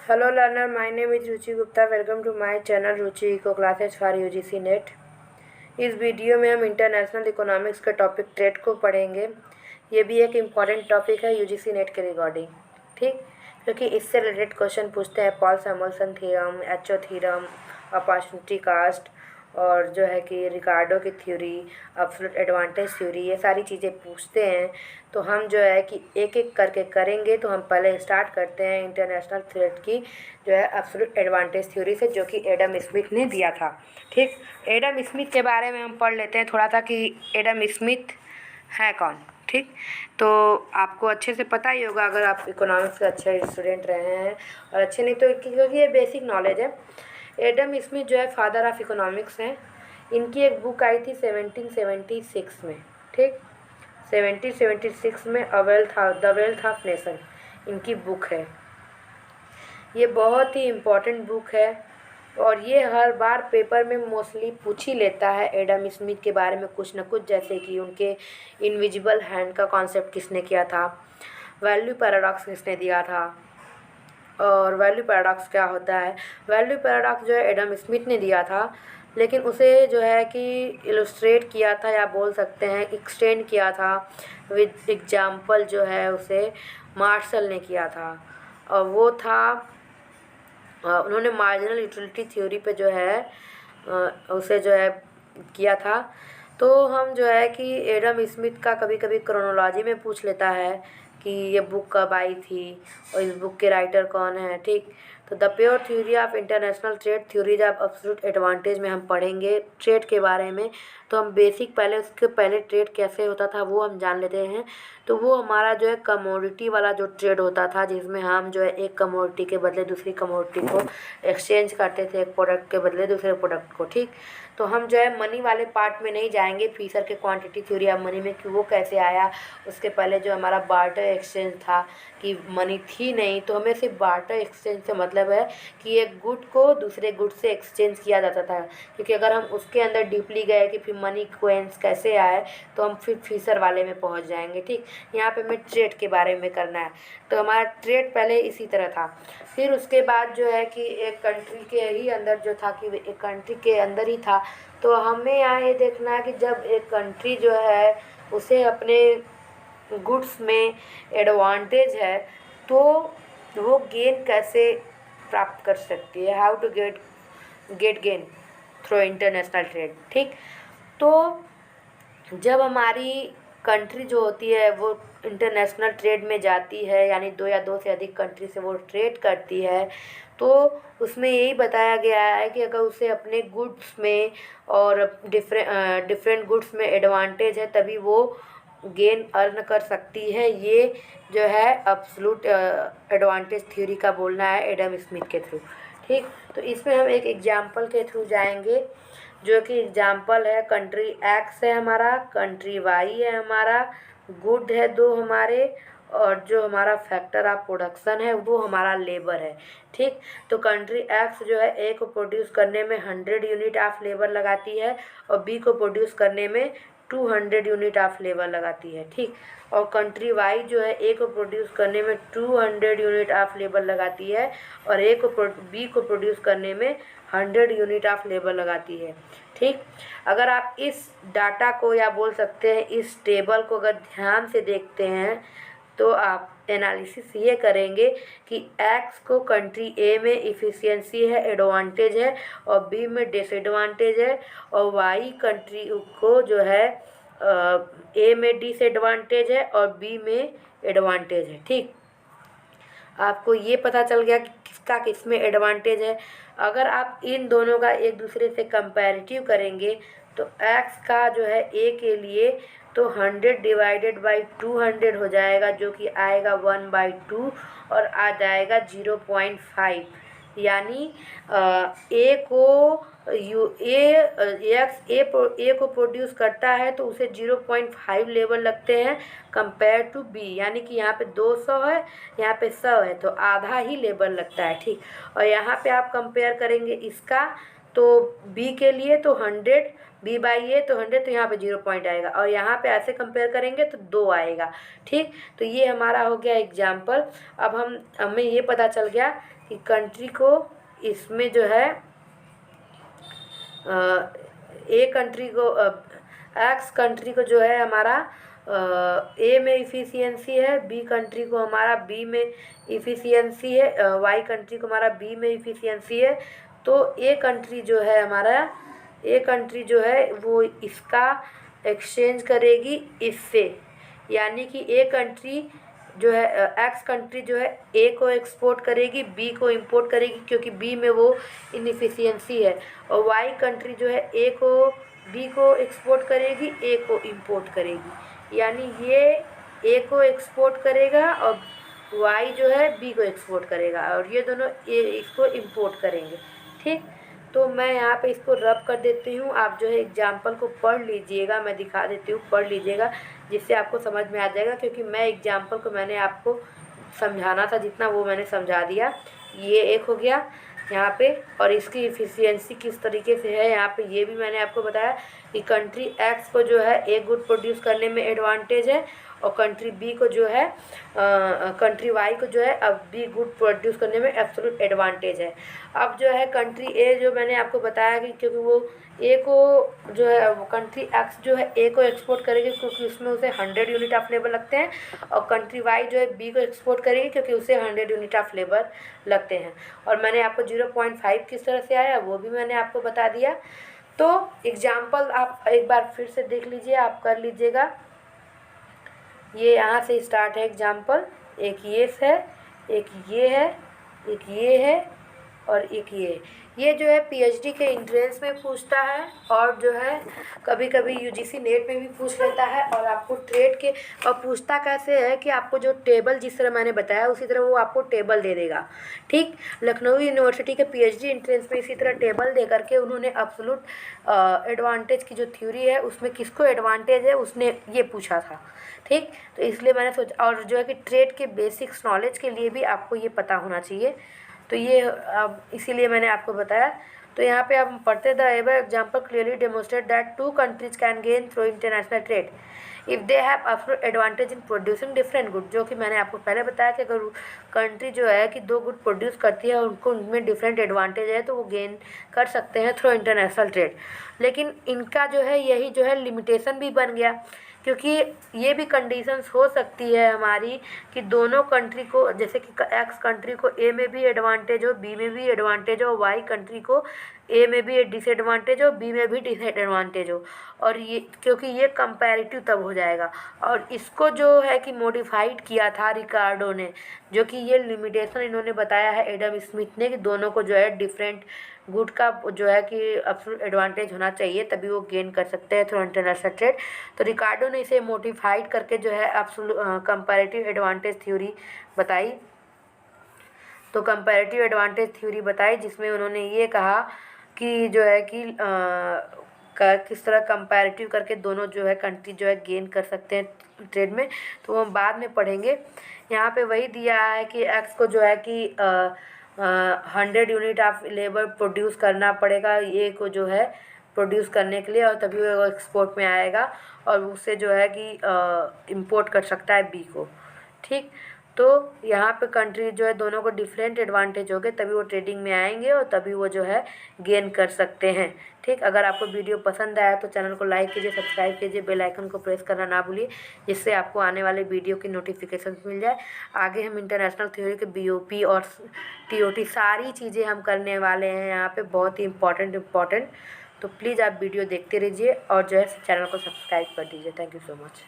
Hello learner, my name is Ruchi Gupta. Welcome to my channel Ruchi eco classes for UGC NET. इस video में हम international economics के topic trade को पढ़ेंगे. ये भी एक इम्पॉर्टेंट टॉपिक है यूजीसी नेट के रिगार्डिंग, ठीक, क्योंकि इससे रिलेटेड क्वेश्चन पूछते हैं. Paul Samuelson theorem, HO theorem, opportunity cost और जो है कि रिकार्डो की थ्योरी, एब्सोल्यूट एडवांटेज थ्योरी, ये सारी चीज़ें पूछते हैं. तो हम जो है कि एक एक करके करेंगे. तो हम पहले स्टार्ट करते हैं इंटरनेशनल ट्रेड की जो है एब्सोल्यूट एडवांटेज थ्योरी से, जो कि एडम स्मिथ ने दिया था. ठीक, एडम स्मिथ के बारे में हम पढ़ लेते हैं थोड़ा सा कि एडम स्मिथ है कौन. ठीक, तो आपको अच्छे से पता ही होगा अगर आप इकोनॉमिक्स के अच्छे स्टूडेंट रहे हैं, और अच्छे नहीं तो क्योंकि ये बेसिक नॉलेज है. एडम स्मिथ जो है फादर ऑफ इकोनॉमिक्स हैं. इनकी एक बुक आई थी 1776 में. ठीक, 1776 में द वेल्थ ऑफ नेशन इनकी बुक है. ये बहुत ही इम्पोर्टेंट बुक है और ये हर बार पेपर में मोस्टली पूछ ही लेता है एडम स्मिथ के बारे में कुछ न कुछ, जैसे कि उनके इनविजिबल हैंड का कॉन्सेप्ट किसने किया था, वैल्यू पैराडॉक्स किसने दिया था, और वैल्यू पैराडॉक्स क्या होता है. वैल्यू पैराडॉक्स जो है एडम स्मिथ ने दिया था, लेकिन उसे जो है कि इलस्ट्रेट किया था या बोल सकते हैं एक्सटेंड किया था विद एग्जाम्पल, जो है उसे मार्शल ने किया था. और वो था उन्होंने मार्जिनल यूटिलिटी थ्योरी पे जो है उसे जो है किया था. तो हम जो है कि एडम स्मिथ का कभी कभी क्रोनोलॉजी में पूछ लेता है कि ये बुक कब आई थी और इस बुक के राइटर कौन है. ठीक, तो the pure theory of international trade theories of absolute advantage में हम पढ़ेंगे ट्रेड के बारे में. तो हम बेसिक पहले उसके पहले ट्रेड कैसे होता था वो हम जान लेते हैं. तो वो हमारा जो है कमोडिटी वाला जो ट्रेड होता था, जिसमें हम जो है एक कमोडिटी के बदले दूसरी कमोडिटी को एक्सचेंज करते थे, एक प्रोडक्ट के बदले दूसरे प्रोडक्ट को. ठीक, तो हम जो है मनी वाले पार्ट में नहीं जाएंगे, फीसर के क्वांटिटी थ्योरी ऑफ मनी में कि वो कैसे आया. उसके पहले जो हमारा बार्टर एक्सचेंज था कि मनी थी नहीं, तो हमें सिर्फ बार्टर एक्सचेंज से मतलब है कि एक गुड को दूसरे गुड से एक्सचेंज किया जाता था. क्योंकि अगर हम उसके अंदर डीपली गए कि फिर मनी कोइंस कैसे आए, तो हम फिर फीसर वाले में पहुंच जाएंगे. ठीक, यहाँ पे हमें ट्रेड के बारे में करना है. तो हमारा ट्रेड पहले इसी तरह था. फिर उसके बाद जो है कि एक कंट्री के ही अंदर जो था कि एक कंट्री के अंदर ही था. तो हमें यहाँ ये देखना है कि जब एक कंट्री जो है उसे अपने गुड्स में एडवांटेज है, तो वो गेन कैसे प्राप्त कर सकती है, how to get gain through international trade. ठीक, तो जब हमारी कंट्री जो होती है वो इंटरनेशनल ट्रेड में जाती है, यानी दो या दो से अधिक कंट्री से वो ट्रेड करती है, तो उसमें यही बताया गया है कि अगर उसे अपने गुड्स में और डिफरेंट गुड्स में एडवांटेज है तभी वो गेन अर्न कर सकती है. ये जो है एब्सोल्यूट एडवांटेज थ्योरी का बोलना है एडम स्मिथ के थ्रू. ठीक, तो इसमें हम एक एग्जाम्पल के थ्रू जाएंगे, जो कि एग्जाम्पल है कंट्री एक्स है हमारा, कंट्री वाई है हमारा, गुड है दो हमारे, और जो हमारा फैक्टर ऑफ प्रोडक्शन है वो हमारा लेबर है. ठीक, तो कंट्री एक्स जो है ए को प्रोड्यूस करने में 100 यूनिट ऑफ लेबर लगाती है और बी को प्रोड्यूस करने में 200 यूनिट ऑफ लेबर लगाती है. ठीक, और कंट्री वाई जो है ए को प्रोड्यूस करने में 200 यूनिट ऑफ लेबर लगाती है और बी को प्रोड्यूस करने में 100 यूनिट ऑफ लेबर लगाती है. ठीक, अगर आप इस डाटा को या बोल सकते हैं इस टेबल को अगर ध्यान से देखते हैं, तो आप एनालिसिस ये करेंगे कि एक्स को कंट्री ए में इफ़िशियंसी है, एडवांटेज है, और बी में डिसएडवांटेज है, और वाई कंट्री को जो है ए में डिसएडवांटेज है और बी में एडवांटेज है. ठीक, आपको ये पता चल गया कि किसका किस में एडवांटेज है. अगर आप इन दोनों का एक दूसरे से कंपैरेटिव करेंगे तो x का जो है a के लिए तो 100 डिवाइडेड बाई 200 हो जाएगा, जो कि आएगा 1/2 और आ जाएगा 0.5. यानी ए को ए को प्रोड्यूस करता है तो उसे 0.5 लेवल लगते हैं कंपेयर टू बी. यानी कि यहाँ पे 200 है, यहाँ पे 100 है, तो आधा ही लेबर लगता है. ठीक, और यहाँ पे आप कंपेयर करेंगे इसका तो बी के लिए तो 100, बी बाई ए तो 100, तो यहाँ पे 0 पॉइंट आएगा, और यहाँ पे ऐसे कंपेयर करेंगे तो 2 आएगा. ठीक, तो ये हमारा हो गया एग्जाम्पल. अब हमें ये पता चल गया कि कंट्री को इसमें जो है ए कंट्री को एक्स कंट्री को जो है हमारा ए में इफ़िशियंसी है, बी कंट्री को हमारा बी में इफ़िशियंसी है, वाई कंट्री को हमारा बी में इफ़िशियंसी है। तो ए कंट्री जो है हमारा, ए कंट्री जो है वो इसका एक्सचेंज करेगी इससे, यानी कि ए कंट्री जो है एक्स कंट्री जो है ए को एक्सपोर्ट करेगी, बी को इंपोर्ट करेगी क्योंकि बी में वो इनएफिशिएंसी है, और वाई कंट्री जो है ए को बी को एक्सपोर्ट करेगी, ए को इंपोर्ट करेगी। यानी ये ए को एक्सपोर्ट करेगा और वाई जो है बी को एक्सपोर्ट करेगा, और ये दोनों इसको इंपोर्ट करेंगे। ठीक, तो मैं यहाँ पे इसको रब कर देती हूँ। आप जो है एग्जाम्पल को पढ़ लीजिएगा, मैं दिखा देती हूँ, पढ़ लीजिएगा जिससे आपको समझ में आ जाएगा, क्योंकि मैं एग्जाम्पल को मैंने आपको समझाना था जितना वो मैंने समझा दिया। ये एक हो गया यहाँ पे, और इसकी इफ़िशियंसी किस तरीके से है यहाँ पे ये भी मैंने आपको बताया कि कंट्री एक्स को जो है ए गुड प्रोड्यूस करने में एडवांटेज है, और कंट्री बी को जो है कंट्री वाई को जो है अब बी गुड प्रोड्यूस करने में एब्सोल्यूट एडवांटेज है। अब जो है कंट्री ए जो मैंने आपको बताया कि क्योंकि वो ए को जो है कंट्री एक्स जो है ए को एक्सपोर्ट करेगी क्योंकि उसमें उसे 100 यूनिट ऑफ लेबर लगते हैं, और कंट्री वाई जो है बी को एक्सपोर्ट करेगी क्योंकि उसे 100 यूनिट ऑफ लेबर लगते हैं। और मैंने आपको 0.5 किस तरह से आया वो भी मैंने आपको बता दिया। तो एग्जाम्पल आप एक बार फिर से देख लीजिए, आप कर लीजिएगा। ये यहाँ से स्टार्ट है एग्जाम्पल, एक ये है, एक ये है, एक ये है, और एक ये जो है पीएचडी के एंट्रेंस में पूछता है, और जो है कभी कभी यूजीसी नेट में भी पूछ लेता है। और आपको ट्रेड के और पूछता कैसे है कि आपको जो टेबल जिस तरह मैंने बताया उसी तरह वो आपको टेबल दे देगा। ठीक, लखनऊ यूनिवर्सिटी के पीएचडी एंट्रेंस में इसी तरह टेबल दे करके उन्होंने एब्सोल्यूट एडवांटेज की जो थ्योरी है उसमें किसको एडवांटेज है उसने ये पूछा था। ठीक, तो इसलिए मैंने सोचा, और जो है कि ट्रेड के बेसिक्स नॉलेज के लिए भी आपको ये पता होना चाहिए, तो ये अब इसीलिए मैंने आपको बताया। तो यहाँ पे आप पढ़ते the above example clearly demonstrate that two countries can gain through international trade if they have absolute advantage in producing different good, जो कि मैंने आपको पहले बताया कि अगर कंट्री जो है कि दो गुड प्रोड्यूस करती है और उनको उनमें डिफरेंट एडवांटेज है तो वो गेन कर सकते हैं थ्रू इंटरनेशनल ट्रेड। लेकिन इनका जो है यही जो है लिमिटेशन भी बन गया, क्योंकि ये भी कंडीशंस हो सकती है हमारी कि दोनों कंट्री को, जैसे कि एक्स कंट्री को ए में भी एडवांटेज हो, बी में भी एडवांटेज हो, वाई कंट्री को ए में भी डिसएडवांटेज हो, बी में भी डिसएडवांटेज हो, और ये क्योंकि ये कंपैरेटिव तब हो जाएगा। और इसको जो है कि मॉडिफाइड किया था रिकार्डो ने, जो कि ये लिमिटेशन इन्होंने बताया है एडम स्मिथ ने कि दोनों को जो है डिफरेंट गुड का जो है कि एब्सोल्यूट एडवांटेज होना चाहिए तभी वो गेन कर सकते हैं थ्रू इंटरनेशनल ट्रेड। तो रिकार्डो ने इसे मॉडिफाइड करके जो है एब्सोल्यूट कंपैरेटिव एडवांटेज थ्योरी बताई। तो कंपैरेटिव एडवांटेज थ्योरी बताई जिसमें उन्होंने ये कहा कि जो है कि किस तरह कंपैरेटिव करके दोनों जो है कंट्री जो है गेन कर सकते हैं ट्रेड में, तो वो हम बाद में पढ़ेंगे। यहाँ पे वही दिया है कि एक्स को जो है कि 100 यूनिट ऑफ लेबर प्रोड्यूस करना पड़ेगा ए को जो है प्रोड्यूस करने के लिए, और तभी वो एक्सपोर्ट में आएगा और उससे जो है कि इंपोर्ट कर सकता है बी को। ठीक, तो यहाँ पे कंट्री जो है दोनों को डिफरेंट एडवांटेज हो गए तभी वो ट्रेडिंग में आएंगे और तभी वो जो है गेन कर सकते हैं। ठीक, अगर आपको वीडियो पसंद आया तो चैनल को लाइक कीजिए, सब्सक्राइब कीजिए, बेल आइकन को प्रेस करना ना भूलिए, जिससे आपको आने वाले वीडियो की नोटिफिकेशन मिल जाए। आगे हम इंटरनेशनल थ्योरी के बीओपी और टीओटी सारी चीज़ें हम करने वाले हैं यहाँ पे, बहुत ही इम्पॉर्टेंट। तो प्लीज़ आप वीडियो देखते रहिए और जो है चैनल को सब्सक्राइब कर दीजिए। Thank you so much.